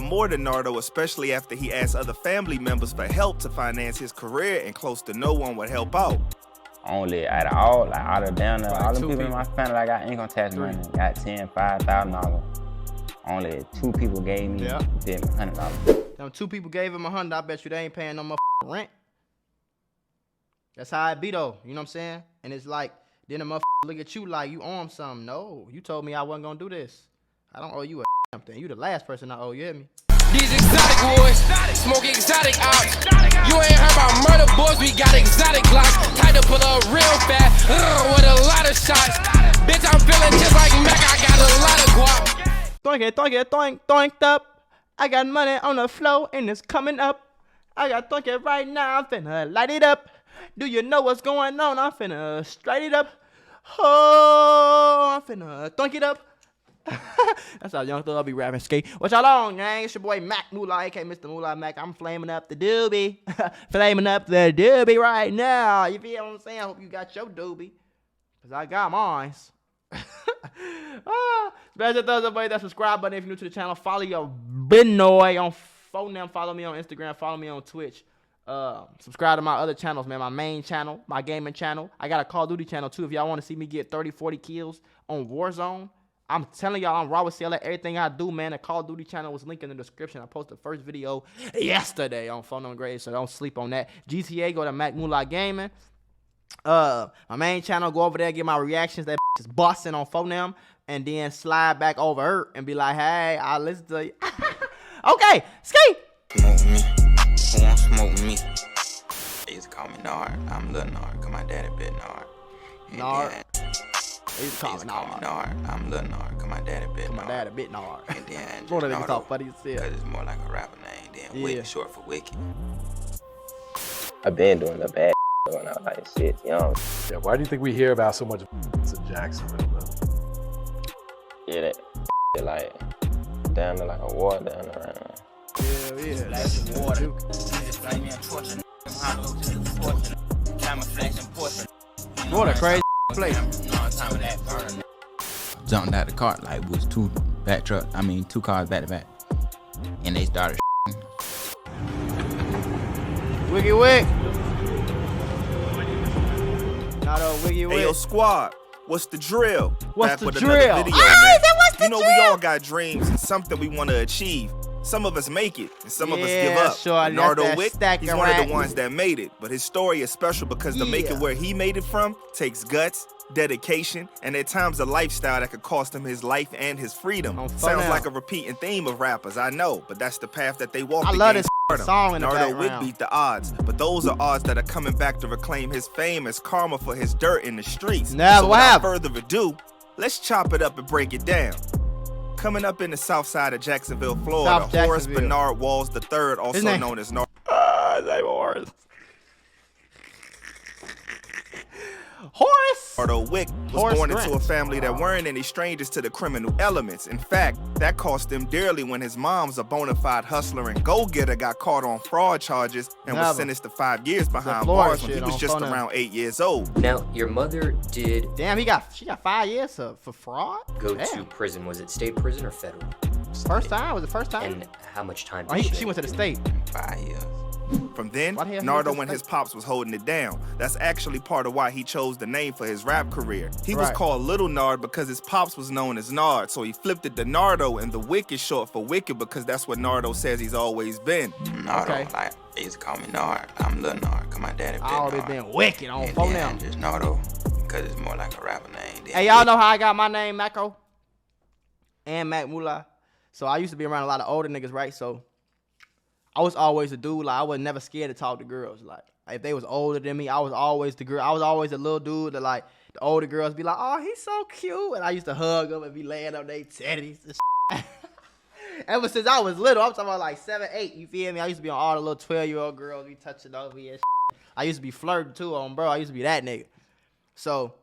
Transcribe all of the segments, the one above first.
more to Nardo, especially after he asked other family members for help to finance his career, and close to no one would help out. Only out of all, like out of down there, all the people in my family I got income tax money, got $5,000. Only 2 people gave me $100. Them 2 people gave him $100. I bet you they ain't paying no motherfucking rent. That's how it be though. You know what I'm saying? And it's like, then the motherfucker look at you like you owe him something. No, you told me I wasn't gonna do this. I don't owe you a something. You the last person I owe. You hear me? These exotic boys, smoke exotic ops. You ain't heard about murder boys, we got exotic glocks. Tight to pull up real fast, with a lot of shots. Bitch, I'm feeling just like Mac, I got a lot of guap. Doink it, doinked up. I got money on the floor and it's coming up. I got doink it right now, I'm finna light it up. Do you know what's going on? I'm finna straight it up. Oh, I'm finna doink it up. That's how Young Thug be rapping skate. What y'all on, gang? It's your boy Mac Mula, aka Mr. Mula Mac. I'm flaming up the doobie. Flaming up the doobie right now. You feel what I'm saying? I hope you got your doobie. Because I got mine. Smash that thumbs up button, that subscribe button if you're new to the channel. Follow your Benoy on phone them. Follow me on Instagram. Follow me on Twitch. Subscribe to my other channels, man. My main channel, my gaming channel. I got a Call of Duty channel too. If y'all want to see me get 30, 40 kills on Warzone, I'm telling y'all, I'm raw with CL at everything I do, man. The Call of Duty channel was linked in the description. I posted the first video yesterday on Phone on Grade, so don't sleep on that. GTA, go to Mac Mula Gaming. My main channel, go over there, get my reactions. That is busting on phone them, and then slide back over her and be like, hey, I'll listen to you. Okay, ski. Smoke me. Who won't smoke me? They used to call me Nard. I'm Lil Nard, cause my daddy bit Nard. Nard. They used to call me Nard. I'm Lil Nard, cause my daddy bit Nard. My daddy bit Nard. And then Florida niggas Nardo, talk funny as hell. cause it's more like a rapper name. Then Wick, short for Wicked. I've been doing the bad when I was like 6, young. Yeah, why do you think we hear about so much in Jacksonville, though? Yeah, that like down there like a war down there right now. Yeah, that's water. What a crazy place. Jumped out the car, like was 2 cars back to back, and they started. Wiggy Wick. Nardo Wiggy Wick. Hey, yo, squad, what's the drill? What's Back the with drill? another video, Hey, man. what's the You know, drill? we all got dreams and something we want to achieve. Some of us make it, and some of us give up. Sure, Nardo Wick, stack he's of one of rat. the ones that made it, but his story is special because to make it where he made it from takes guts, dedication, and at times a lifestyle that could cost him his life and his freedom. Sounds like a repeating theme of rappers, I know, but that's the path that they walk. I love this song in the Nardo Wick background. beat the odds, but those are odds that are coming back to reclaim his fame as karma for his dirt in the streets. Never So without happened. further ado, let's chop it up and break it down. Coming up in the south side of Jacksonville, Florida, South Horace Jacksonville. Bernard Walls III, also name? known as Nardo. His name Horace. Horace. Nardo Wick was Horace born Grant. into a family that weren't any strangers to the criminal elements. In fact, that cost him dearly when his mom's a bona fide hustler and go-getter got caught on fraud charges and was sentenced to 5 years behind Florida bars when he shit was on just phone around 8 years old. Now, your mother did Damn, she got 5 years for fraud? go Damn. to prison. Was it state prison or federal? First time? Was it first time? And how much time Oh, did she went to the state. 5 years. From then, Why the hell he Nardo went to and his state? pops was holding it down. That's actually part of why he chose the name for his rap career. He was Right. called Little Nard because his pops was known as Nard, so he flipped it to Nardo, and the Wick is short for Wicked because that's what Nardo says he's always been. Nardo, Okay. like, they used to call me Nard. I'm Lil Nard, cause my daddy bit I always Nard. been wicked on And phone then now. just Nardo, cause it's more like a rapper name. Then Hey, y'all Wick. know how I got my name, Mako? And Mac Mula. So I used to be around a lot of older niggas, right? So I was always a dude. Like, I was never scared to talk to girls. Like, if they was older than me, I was always the girl. I was always a little dude that, like, the older girls be like, oh, he's so cute. And I used to hug them and be laying on their titties and shit. Ever since I was little, I'm talking about like 7, 8, you feel me? I used to be on all the little 12-year-old girls be touching over me and shit. I used to be flirting too on bro. I used to be that nigga. So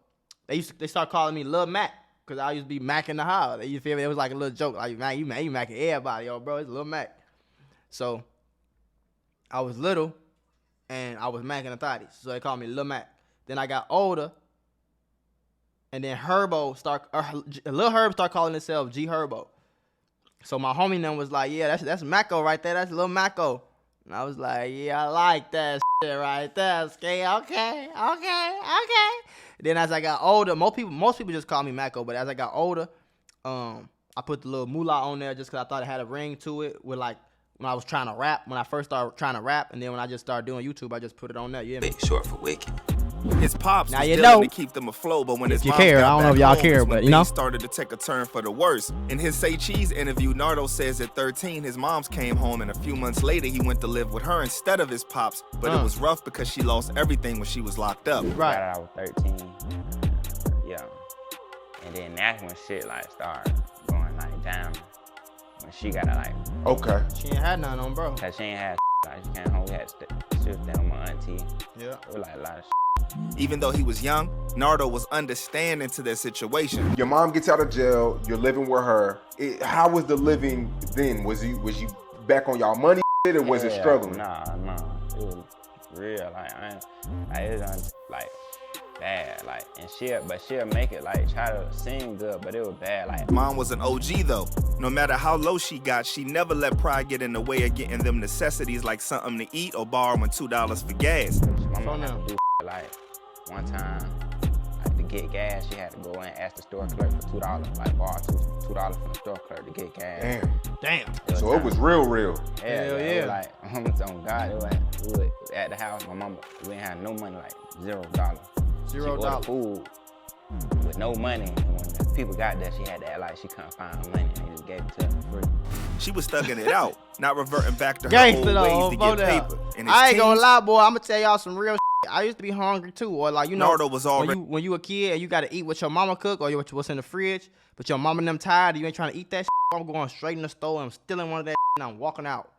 they start calling me Lil Mac because I used to be macking the house. You feel me? It was like a little joke. Like, man, you macking everybody, yo, bro. It's Lil Mac. So I was little and I was macking the thotties. So they called me Lil Mac. Then I got older. And then Lil Herb started calling himself G Herbo. So my homie then was like, yeah, that's Mako right there. That's little Mako. And I was like, yeah, I like that shit right there, Skate. Okay. Then as I got older, most people just call me Mako, but as I got older, I put the little Mula on there just because I thought it had a ring to it with like when I was trying to rap, when I first started trying to rap, and then when I just started doing YouTube, I just put it on there. Yeah. Big short for wicked. His pops Now was you dealing know. to keep them afloat, but when his you mom care, got I don't know back if y'all home, care, was when but, you know. things started to take a turn for the worse. In his Say Cheese interview, Nardo says at 13, his moms came home, and a few months later, he went to live with her instead of his pops. But it was rough because she lost everything when she was locked up. Right. I was 13. Yeah. And then that's when shit like started going like down. When she got like, Okay. She ain't had none on, bro. cause she ain't had like she came home, we had she was down with my auntie. Yeah. It was like a lot of Even though he was young, Nardo was understanding to their situation. Your mom gets out of jail. You're living with her. How was the living then? Was you back on y'all money or was it struggling? Nah. It was real. It was like bad. Like, and she'll make it like try to seem good, but it was bad. Like, Mom was an OG though. No matter how low she got, she never let pride get in the way of getting them necessities like something to eat or borrowing $2 for gas. my mom had to do like one time, like to get gas, she had to go in and ask the store clerk for $2, like borrow $2 from the store clerk to get gas. Damn. So it was real. Hell It was like, on God, it was at the house, my mama, we ain't had no money, like $0. She ordered food with no money, and when the people got there, she had to act like she couldn't find the money, and they just gave it to her for free. She was thugging it out, not reverting back to her Gangsta old ways to get paper. In his I ain't gonna teens, lie, boy. I'm gonna tell y'all some real shit. I used to be hungry too, or like, you know, Nardo was already when you a kid and you gotta eat what your mama cook or what's in the fridge, but your mama and them tired, you ain't trying to eat that shit. I'm going straight in the store and I'm stealing one of that and I'm walking out.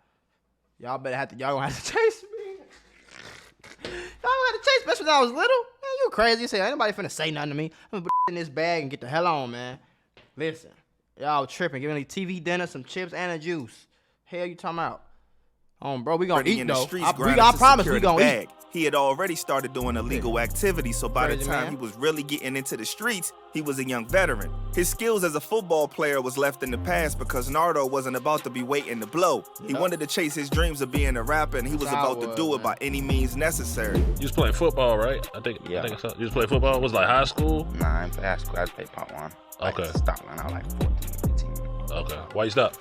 Y'all gonna have to chase me. Y'all gonna have to chase me, especially when I was little. Man, you crazy as hell. Ain't nobody finna say nothing to me. I'm gonna put in this bag and get the hell on, man. Listen, y'all tripping. Give me TV dinner, some chips, and a juice. Hell you talking about? Bro, we gonna eat in the though. streets I grinding to promise secure we the gonna bag. eat. He had already started doing illegal activities, so by the Crazy, time man. he was really getting into the streets, he was a young veteran. His skills as a football player was left in the past because Nardo wasn't about to be waiting to blow. He wanted to chase his dreams of being a rapper, and he was about to do it by any means necessary. You was playing football, right? I think so. You was playing football? Was it like high school? Nah, I didn't play high school. I played part one. Okay. Stopped when I was like 14, 15. Okay. Why you stop?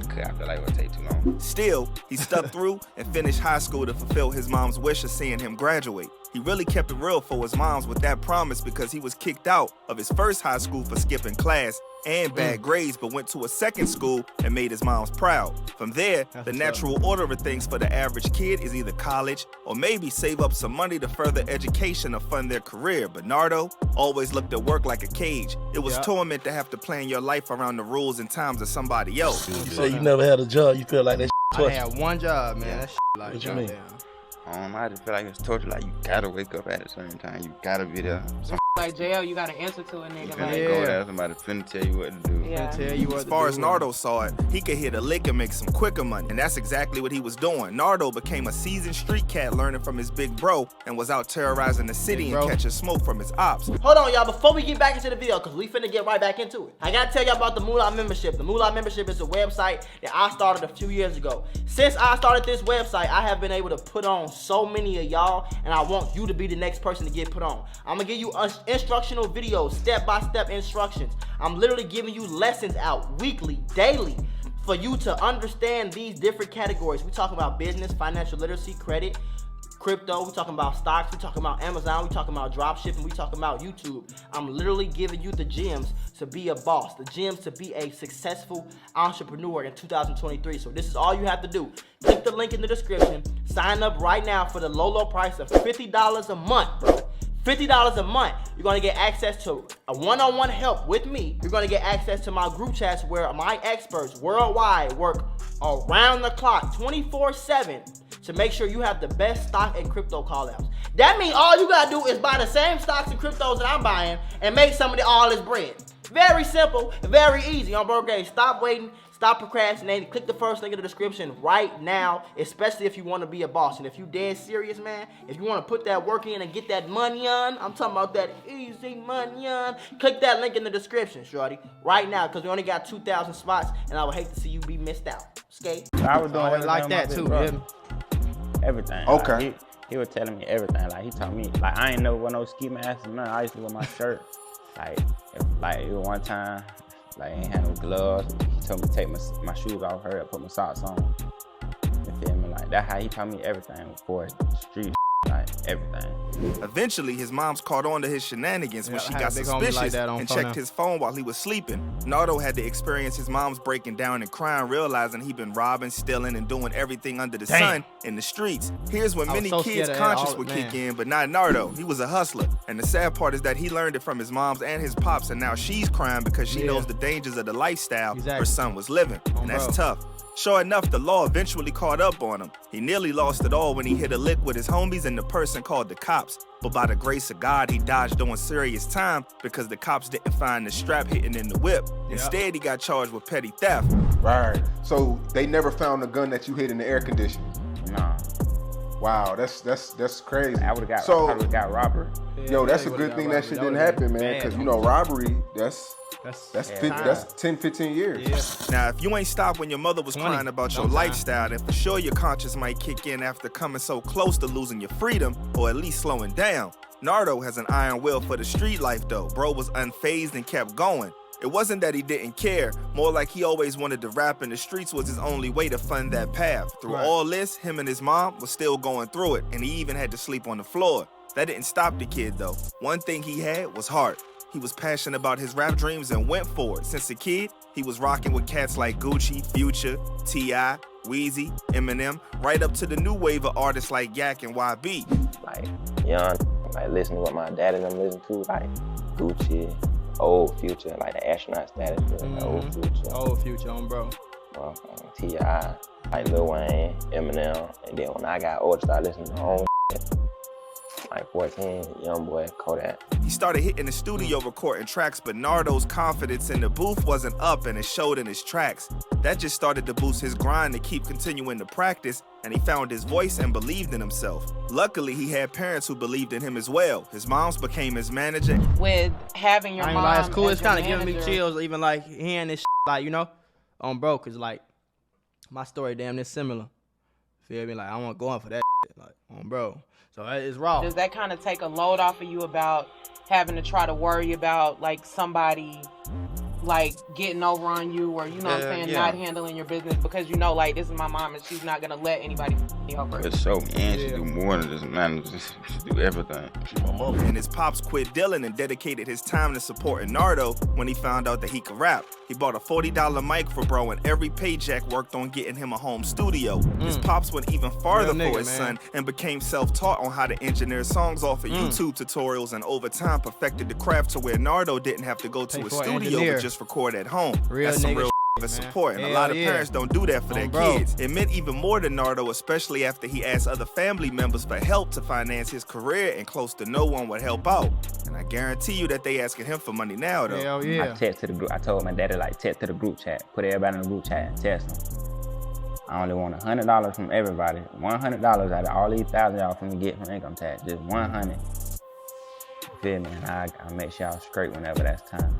Cause I feel like it would take too long. Still, he stuck through and finished high school to fulfill his mom's wish of seeing him graduate. He really kept it real for his moms with that promise because he was kicked out of his first high school for skipping class and bad grades, but went to a second school and made his moms proud. From there, the natural order of things for the average kid is either college or maybe save up some money to further education or fund their career. But Nardo always looked at work like a cage. It was torment to have to plan your life around the rules and times of somebody else. You say you never had a job. You feel like that I had one job, man. That shit like What you mean? I just feel like it's torture. Like, you gotta wake up at a certain time. You gotta be there. Like jail, you gotta answer to a nigga. You finna go there, somebody finna tell you what to do. As far as Nardo saw it, he could hit a lick and make some quicker money, and that's exactly what he was doing. Nardo became a seasoned street cat learning from his big bro and was out terrorizing the city and catching smoke from his ops. Hold on, y'all, before we get back into the video, because we finna get right back into it, I gotta tell y'all about the Mula membership. The Mula membership is a website that I started a few years ago. Since I started this website, I have been able to put on so many of y'all, and I want you to be the next person to get put on. I'm gonna give you instructional videos, step-by-step instructions. I'm literally giving you lessons out weekly, daily, for you to understand these different categories. We talking about business, financial literacy, credit, crypto, we talking about stocks, we talking about Amazon, we talking about drop shipping, we talking about YouTube. I'm literally giving you the gems to be a boss, the gems to be a successful entrepreneur in 2023. So this is all you have to do. Click the link in the description, sign up right now for the low price of $50 a month, bro. $50 a month. You're gonna get access to a one-on-one help with me. You're gonna get access to my group chats where my experts worldwide work around the clock, 24/7, to make sure you have the best stock and crypto call-outs. That means all you gotta do is buy the same stocks and cryptos that I'm buying and make some of all this bread. Very simple, very easy. On bro, stop waiting. Stop procrastinating. Click the first link in the description right now, especially if you want to be a boss. And if you dead serious, man, if you want to put that work in and get that money on, I'm talking about that easy money on, click that link in the description, shorty, right now, because we only got 2,000 spots, and I would hate to see you be missed out. Okay? I was doing everything like that too, yeah. Everything. Okay. Like, he was telling me everything. Like, he taught me, like, I ain't never wear no ski mask or nothing. I used to wear my shirt. Like, it was one time, like, I ain't had no gloves. He told me to take my shoes off, hurry up, put my socks on. You feel me? Like, that's how he taught me everything before street, like, everything. Eventually, his moms caught on to his shenanigans when she got suspicious and checked his phone while he was sleeping. Nardo had to experience his mom's breaking down and crying, realizing he'd been robbing, stealing, and doing everything under the sun in the streets. Here's when many kids' conscience would kick in, but not Nardo. He was a hustler. And the sad part is that he learned it from his moms and his pops, and now she's crying because she knows the dangers of the lifestyle her son was living. And that's tough. Sure enough, the law eventually caught up on him. He nearly lost it all when he hit a lick with his homies and the person called the cops. But by the grace of God, he dodged doing serious time because the cops didn't find the strap hidden in the whip. Instead, he got charged with petty theft. Right. So they never found the gun that you hid in the air conditioning? Nah. Wow, that's crazy. I would've got robbery. Yo, that's a good thing that shit didn't happen, man. Because, you know, robbery, that's 10, 15 years. Yeah. Now, if you ain't stopped when your mother was crying about your lifestyle, then for sure your conscience might kick in after coming so close to losing your freedom, or at least slowing down. Nardo has an iron will for the street life, though. Bro was unfazed and kept going. It wasn't that he didn't care, more like he always wanted to rap, and the streets was his only way to fund that path. Through all this, him and his mom was still going through it, and he even had to sleep on the floor. That didn't stop the kid, though. One thing he had was heart. He was passionate about his rap dreams and went for it. Since a kid, he was rocking with cats like Gucci, Future, T.I., Weezy, Eminem, right up to the new wave of artists like Yak and YB. Like, young, like, listen to what my dad and them listen to, like Gucci, old Future, like the astronaut status, old Future. Old Future, bro. T.I., like Lil Wayne, Eminem, and then when I got older, started listening to my own shit. Like 14, young boy, Kodak. He started hitting the studio recording tracks, but Nardo's confidence in the booth wasn't up, and it showed in his tracks. That just started to boost his grind to keep continuing to practice, and he found his voice and believed in himself. Luckily, he had parents who believed in him as well. His moms became his manager. With having your mom it's cool. It's kind of giving me manager. chills, even like hearing this like, you know, bro, cause like my story damn near similar. Feel me? Like I want to go on for that like, bro. So it's raw. Does that kind of take a load off of you about having to try to worry about like somebody like getting over on you, or you know what I'm saying, not handling your business because you know like this is my mom and she's not gonna let anybody over. It's so she do more than just man, she do everything. She my mom. And his pops quit dealing and dedicated his time to supporting Nardo when he found out that he could rap. He bought a $40 mic for bro, and every paycheck worked on getting him a home studio. His pops went even farther for his son and became self-taught on how to engineer songs off of YouTube tutorials, and over time perfected the craft to where Nardo didn't have to go to a studio but just record at home. That's some real support, and a lot of parents don't do that for their kids. It meant even more to Nardo, especially after he asked other family members for help to finance his career, and close to no one would help out. And I guarantee you that they asking him for money now, though. Hell yeah. I text to the group. I told my daddy, like, text to the group chat. Put everybody in the group chat and text them. I only want $100 from everybody. $100 out of all these $1,000 y'all from me get from income tax. Just 100. You feel me? And I make sure y'all straight whenever that's time.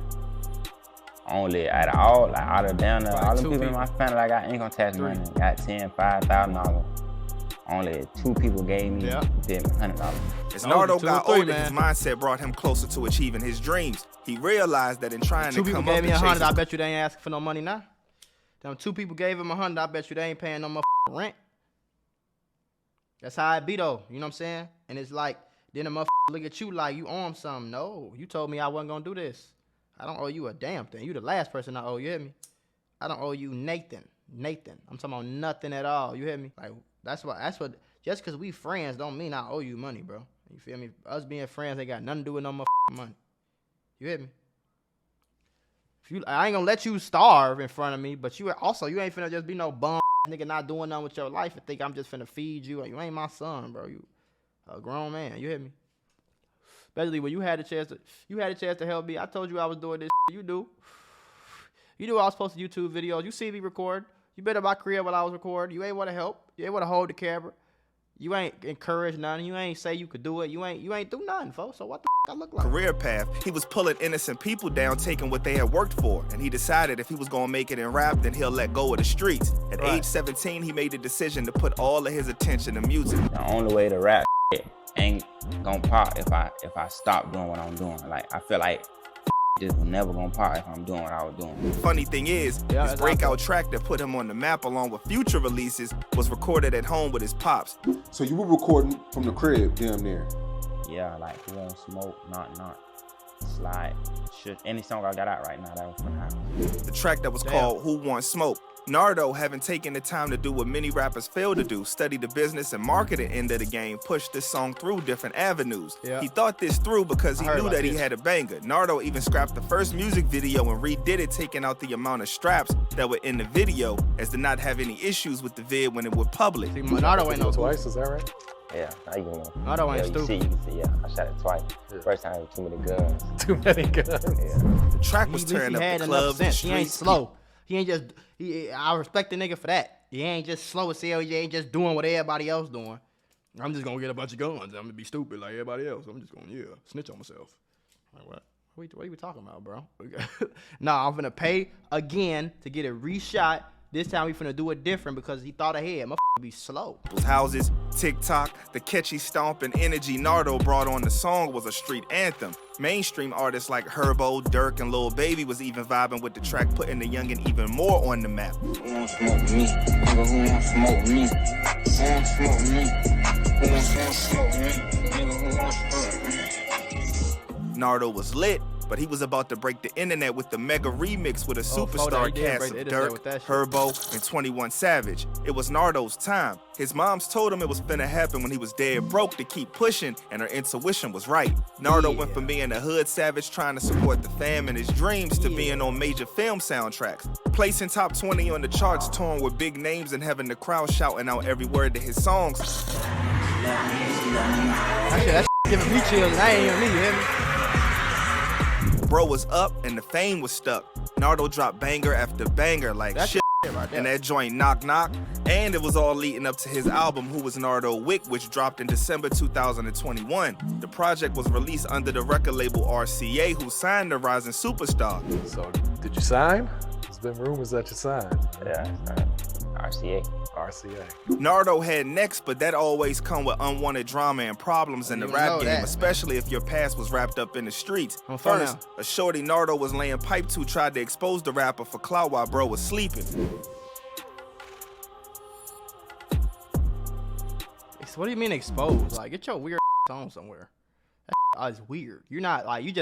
Only out of all, like out of down there, all the people in my family that got income tax money, got $5,000. Only 2 people gave me $100. As Nardo got older, his mindset brought him closer to achieving his dreams. He realized that in trying to come up and chase 2 people gave me $100, I bet you they ain't asking for no money now. Them 2 people gave him $100, I bet you they ain't paying no motherfucking rent. That's how it be though, you know what I'm saying? And it's like, then the motherfucker look at you like you owe him something. No, you told me I wasn't gonna do this. I don't owe you a damn thing. You the last person I owe, you hear me? I don't owe you Nathan. I'm talking about nothing at all, you hear me? Like, that's what, just because we friends don't mean I owe you money, bro. You feel me? Us being friends ain't got nothing to do with no motherfucking money. You hear me? I ain't gonna let you starve in front of me, but you ain't finna just be no bum nigga not doing nothing with your life and think I'm just finna feed you. You ain't my son, bro. You a grown man, you hear me? Especially when you had a chance to help me. I told you I was doing this shit. You You knew I was posting YouTube videos. You see me record. You been in my crib while I was recording. You ain't want to help. You ain't want to hold the camera. You ain't encourage nothing. You ain't say you could do it. You ain't do nothing, folks. So what the I look like? Career path. He was pulling innocent people down, taking what they had worked for. And he decided if he was going to make it in rap, then he'll let go of the streets. At age 17, he made the decision to put all of his attention to music. The only way to rap ain't gonna pop if I stop doing what I'm doing. Like, I feel like this was never gonna pop if I'm doing what I was doing. Funny thing is, his breakout track that put him on the map along with future releases was recorded at home with his pops. So you were recording from the crib, damn near? Yeah, like Who Won't Smoke, Not, Slide, shit. Any song I got out right now, that was from the house. The track that was called Who Wants Smoke. Nardo, having taken the time to do what many rappers fail to do, study the business and marketing end of the game, pushed this song through different avenues. He thought this through because he knew that he had a banger. Nardo even scrapped the first music video and redid it, taking out the amount of straps that were in the video, as to not have any issues with the vid when it was public. See, Nardo ain't no twice, is that right? Yeah, now you know. Nardo ain't stupid. You can see, I shot it twice. First time, too many guns. Too many guns. Yeah. The track was tearing up the clubs, the streets. He ain't slow. He ain't just, I respect the nigga for that. He ain't just slow as hell. He ain't just doing what everybody else doing. I'm just gonna get a bunch of guns. I'm gonna be stupid like everybody else. I'm just gonna, snitch on myself. Like, what? What are you talking about, bro? Nah, I'm finna pay again to get it reshot. This time we finna do it different because he thought ahead. My be slow. Houses, TikTok, the catchy stomp and energy Nardo brought on the song was a street anthem. Mainstream artists like Herbo, Dirk, and Lil Baby was even vibing with the track, putting the youngin' even more on the map. Who won't smoke me? Nigga, who won't smoke me? Who won't smoke me? Who won't smoke me? Nigga, who won't smoke me? Nardo was lit, but he was about to break the internet with the mega remix with a superstar cast of Dirk, Herbo, and 21 Savage. It was Nardo's time. His moms told him it was finna happen when he was dead broke to keep pushing, and her intuition was right. Nardo went from being a hood savage trying to support the fam and his dreams to being on major film soundtracks. Placing top 20 on the charts, touring with big names and having the crowd shouting out every word to his songs. Actually, that giving me chills, and I ain't even me, you hear me? Bro was up and the fame was stuck. Nardo dropped banger after banger like shit. And that joint Knock Knock. And it was all leading up to his album Who Was Nardo Wick, which dropped in December 2021. The project was released under the record label RCA, who signed the rising superstar. So, did you sign? There's been rumors that you signed. Yeah, RCA. Nardo had next, but that always come with unwanted drama and problems in the rap game, especially if your past was wrapped up in the streets. First, a shorty Nardo was laying pipe to tried to expose the rapper for clout while bro was sleeping. What do you mean exposed? Like, get your weird on somewhere. That is weird. You're not like you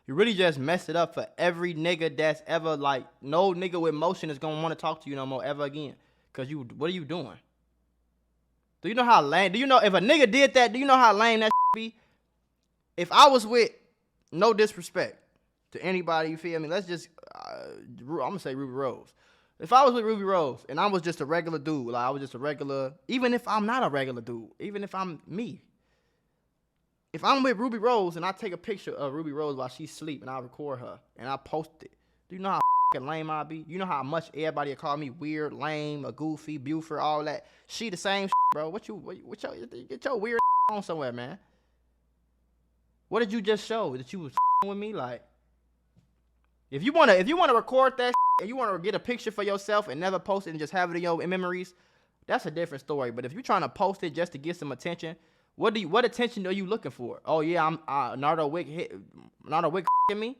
really just messed it up for every nigga that's ever like no nigga with motion is gonna want to talk to you no more ever again. Cause what are you doing? Do you know how lame? Do you know if a nigga did that? Do you know how lame that be? If I was with, no disrespect to anybody, you feel me? Let's just, I'm gonna say Ruby Rose. If I was with Ruby Rose and I was just a regular dude, like I was just a regular, even if I'm not a regular dude, even if I'm me. If I'm with Ruby Rose and I take a picture of Ruby Rose while she's asleep and I record her and I post it, do you know how lame I be? You know how much everybody call me weird, lame, a goofy, Buford, all that. She the same bro. Get your weird on somewhere, man. What did you just show? That you was with me? Like, if you wanna record that and you wanna get a picture for yourself and never post it and just have it in your memories, that's a different story. But if you're trying to post it just to get some attention, what attention are you looking for? Oh yeah, I'm Nardo Wick me.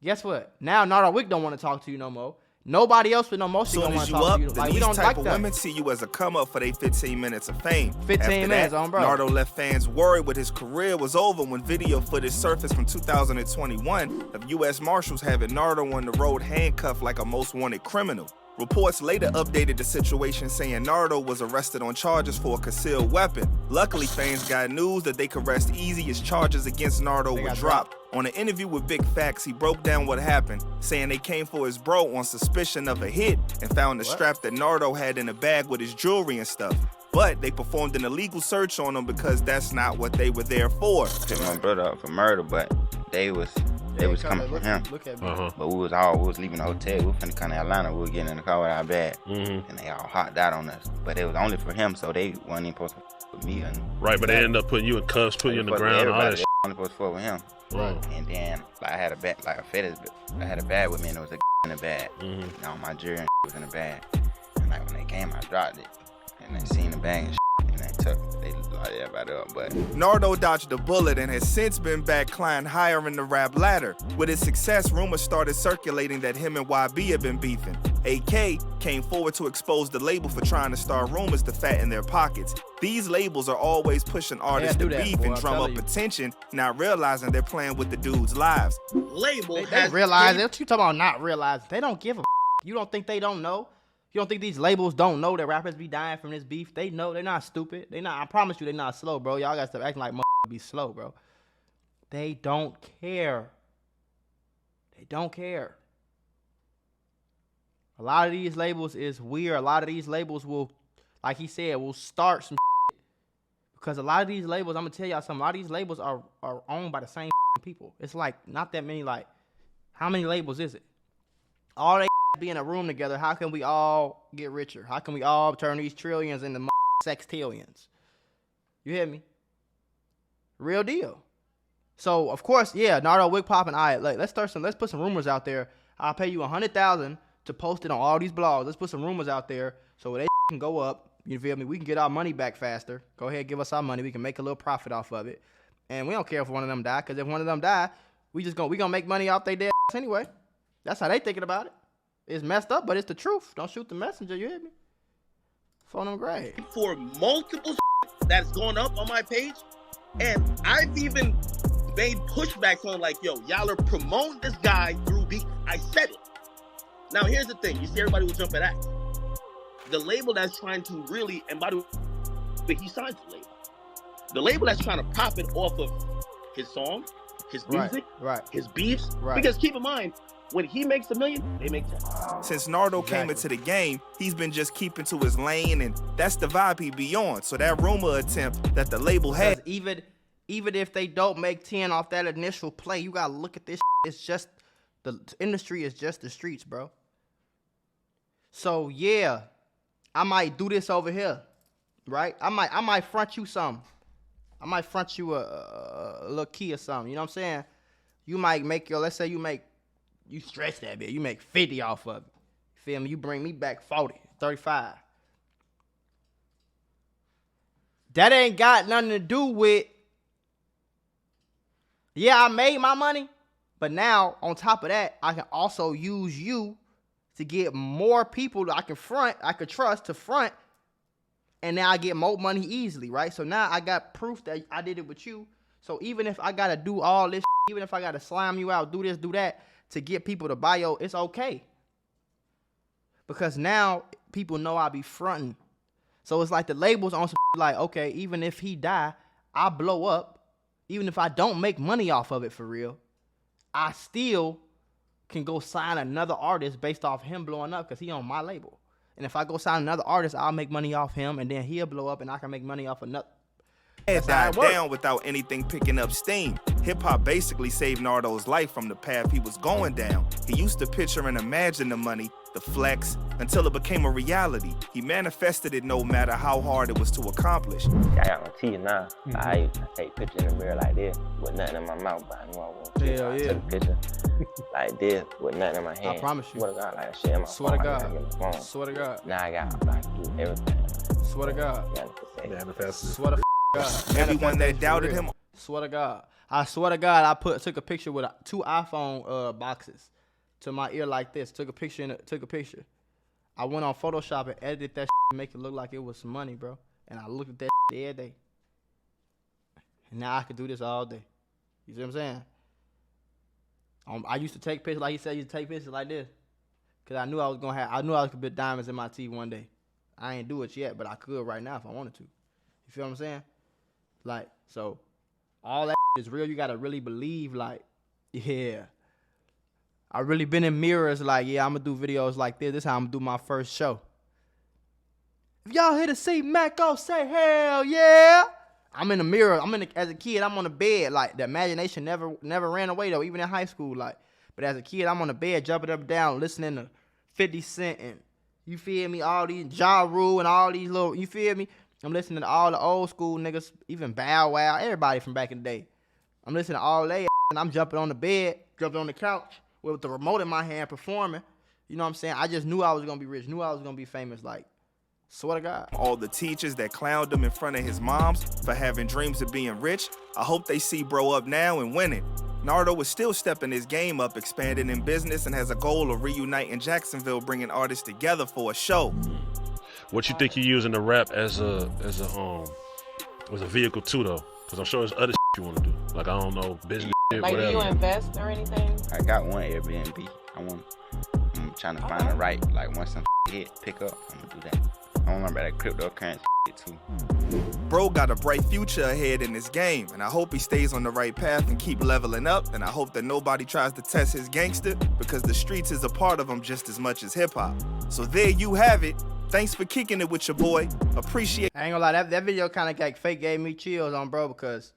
Guess what? Now Nardo Wick don't want to talk to you no more. Nobody else with no motion don't want to talk to you. Like, we don't like that. Women see you as a come up for their 15 minutes of fame. 15 minutes on bro. Nardo left fans worried with his career was over when video footage surfaced from 2021 of U.S. Marshals having Nardo on the road handcuffed like a most wanted criminal. Reports later updated the situation, saying Nardo was arrested on charges for a concealed weapon. Luckily, fans got news that they could rest easy as charges against Nardo were dropped. On an interview with Big Facts, he broke down what happened, saying they came for his bro on suspicion of a hit and found the strap that Nardo had in a bag with his jewelry and stuff. But they performed an illegal search on him because that's not what they were there for. Picked my brother up for murder, but they was They was coming for him. Look at me. But we was leaving the hotel. We were finna come to Atlanta. We were getting in the car with our bag. And they all hopped out on us. But it was only for him, so they wasn't even supposed to with me. Right, but they ended up putting you in cuffs, putting you in the ground, all that shit. Only supposed to fuck with him. Right. And then like, I had a bag, like a fetish. I had a bag with me, and there was a in the bag. And all my jewelry and was in the bag. And like when they came, I dropped it, and they seen the bag and they locked everybody up. But Nardo dodged a bullet and has since been back climbing higher in the rap ladder. With his success, rumors started circulating that him and YB had been beefing. AK came forward to expose the label for trying to start rumors to fatten their pockets. These labels are always pushing artists to beef and drum up attention, not realizing they're playing with the dudes' lives. They realize it. What you talking about not realizing? They don't give a You don't think they don't know? You don't think these labels don't know that rappers be dying from this beef? They know. They're not stupid. They not. I promise you, they're not slow, bro. Y'all got to stop acting like be slow, bro. They don't care. They don't care. A lot of these labels is weird. A lot of these labels will, like he said, will start some shit. Because a lot of these labels, I'm going to tell y'all something, a lot of these labels are owned by the same people. It's like not that many, like, how many labels is it? All they be in a room together, how can we all get richer? How can we all turn these trillions into sextillions? You hear me? Real deal. So, of course, yeah, Nardo Wick popping. All right, let's put some rumors out there. I'll pay you $100,000 to post it on all these blogs. Let's put some rumors out there so they can go up. You feel me? We can get our money back faster. Go ahead, give us our money. We can make a little profit off of it. And we don't care if one of them die, because if one of them die, we gonna make money off their dead anyway. That's how they thinking about it. It's messed up, but it's the truth. Don't shoot the messenger, you hear me? Phone them great. For multiple that's going up on my page, and I've even made pushbacks on like, yo, y'all are promoting this guy through beef. I said it. Now here's the thing. You see everybody will jump at that. The label that's trying to really, and by the way, he signed the label. The label that's trying to profit off of his song, his music, his beefs. Because keep in mind, when he makes $1 million, they make 10. Since Nardo came into the game, he's been just keeping to his lane, and that's the vibe he be on. So that rumor attempt that the label had, even if they don't make 10 off that initial play, you gotta look at this. It's just the industry is just the streets, bro. So yeah, I might do this over here, right? I might front you something. I might front you a little key or something. You know what I'm saying? You might make let's say you stretch that bit. You make 50 off of it. Feel me? You bring me back 40, 35. That ain't got nothing to do with, yeah, I made my money, but now on top of that, I can also use you to get more people that I could trust to front, and now I get more money easily, right? So now I got proof that I did it with you. So even if I gotta do all this, even if I gotta slime you out, do this, do that, to get people to buy it's okay. Because now people know I be fronting. So it's like the labels on some like, okay, even if he die, I blow up. Even if I don't make money off of it for real, I still can go sign another artist based off him blowing up because he on my label. And if I go sign another artist, I'll make money off him, and then he'll blow up and I can make money off another. It died down without anything picking up steam. Hip-hop basically saved Nardo's life from the path he was going down. He used to picture and imagine the money, the flex, until it became a reality. He manifested it no matter how hard it was to accomplish. I got my teeth now. I used to take pictures in the mirror like this with nothing in my mouth, but I knew I wasn't to. So I took a picture like this with nothing in my hand. I promise you. Swear to God, like shit in my Swear phone. to God. Swear to God. Now I can do everything. Swear to God. Manifested. Swear to God. Everyone that doubted him. Swear to God. I swear to God, I took a picture with 2 iPhone boxes to my ear like this. Took a picture. I went on Photoshop and edited that and make it look like it was some money, bro. And I looked at that every day. And now I can do this all day. You see what I'm saying? I used to take pictures like he said. I used to take pictures like this, cause I knew I was gonna put diamonds in my teeth one day. I ain't do it yet, but I could right now if I wanted to. You feel what I'm saying? Like, so all that is real. You gotta really believe, like, yeah. I really been in mirrors like, yeah, I'm gonna do videos like this. This is how I'm gonna do my first show. If y'all here to see Mac, go say hell yeah. I'm in the mirror. As a kid, I'm on the bed. Like, the imagination never ran away, though, even in high school. Like, but as a kid, I'm on the bed, jumping up and down, listening to 50 Cent and, you feel me, all these Ja Rule and all these little, you feel me? I'm listening to all the old school niggas, even Bow Wow, everybody from back in the day. I'm listening to all they, and I'm jumping on the bed, jumping on the couch with the remote in my hand performing. You know what I'm saying? I just knew I was going to be rich, knew I was going to be famous, like, swear to God. All the teachers that clowned him in front of his moms for having dreams of being rich, I hope they see bro up now and winning. Nardo is still stepping his game up, expanding in business, and has a goal of reuniting Jacksonville, bringing artists together for a show. What you think you using the rap as a vehicle too, though? Because I'm sure there's other you want to do. Like, I don't know, business shit, like, whatever. do you invest or anything? I got one Airbnb. I'm trying to find the right, like, once some hit, pick up, I'm gonna do that. I want to learn about that cryptocurrency shit too. Bro got a bright future ahead in this game, and I hope he stays on the right path and keep leveling up, and I hope that nobody tries to test his gangster, because the streets is a part of him just as much as hip-hop. So there you have it. Thanks for kicking it with your boy. Appreciate. I ain't gonna lie, that video kind of like fake gave me chills on bro, because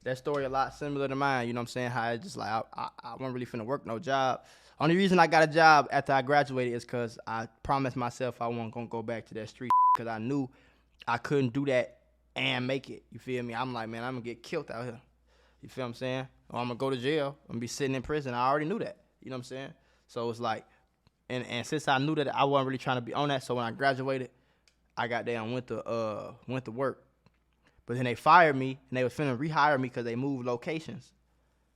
that story a lot similar to mine. You know what I'm saying? How it's just like I wasn't really finna work no job. Only reason I got a job after I graduated is because I promised myself I wasn't gonna go back to that street, because I knew I couldn't do that and make it. You feel me? I'm like, man, I'm gonna get killed out here. You feel what I'm saying? Or I'm gonna go to jail. I'm gonna be sitting in prison. I already knew that. You know what I'm saying? So it's like, and since I knew that I wasn't really trying to be on that, so when I graduated, I got there and went to work. But then they fired me, and they was finna rehire me because they moved locations.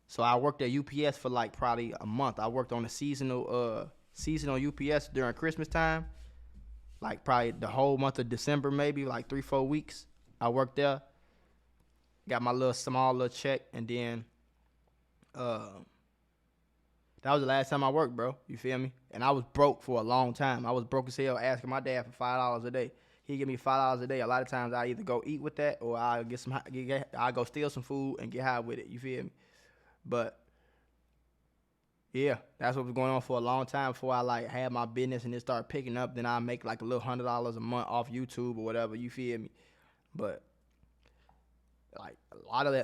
So I worked at UPS for like probably a month. I worked on a seasonal UPS during Christmas time, like probably the whole month of December, maybe like 3-4 weeks. I worked there, got my small little check, and then that was the last time I worked, bro. You feel me? And I was broke for a long time. I was broke as hell, asking my dad for $5 a day. He'd give me $5 a day. A lot of times I either go eat with that, or I'll go steal some food and get high with it. You feel me? But yeah, that's what was going on for a long time before I like had my business and it started picking up. Then I make like a little $100 a month off YouTube or whatever. You feel me? But like a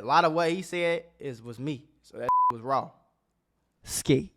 lot of what he said was me. So that was raw. Ski.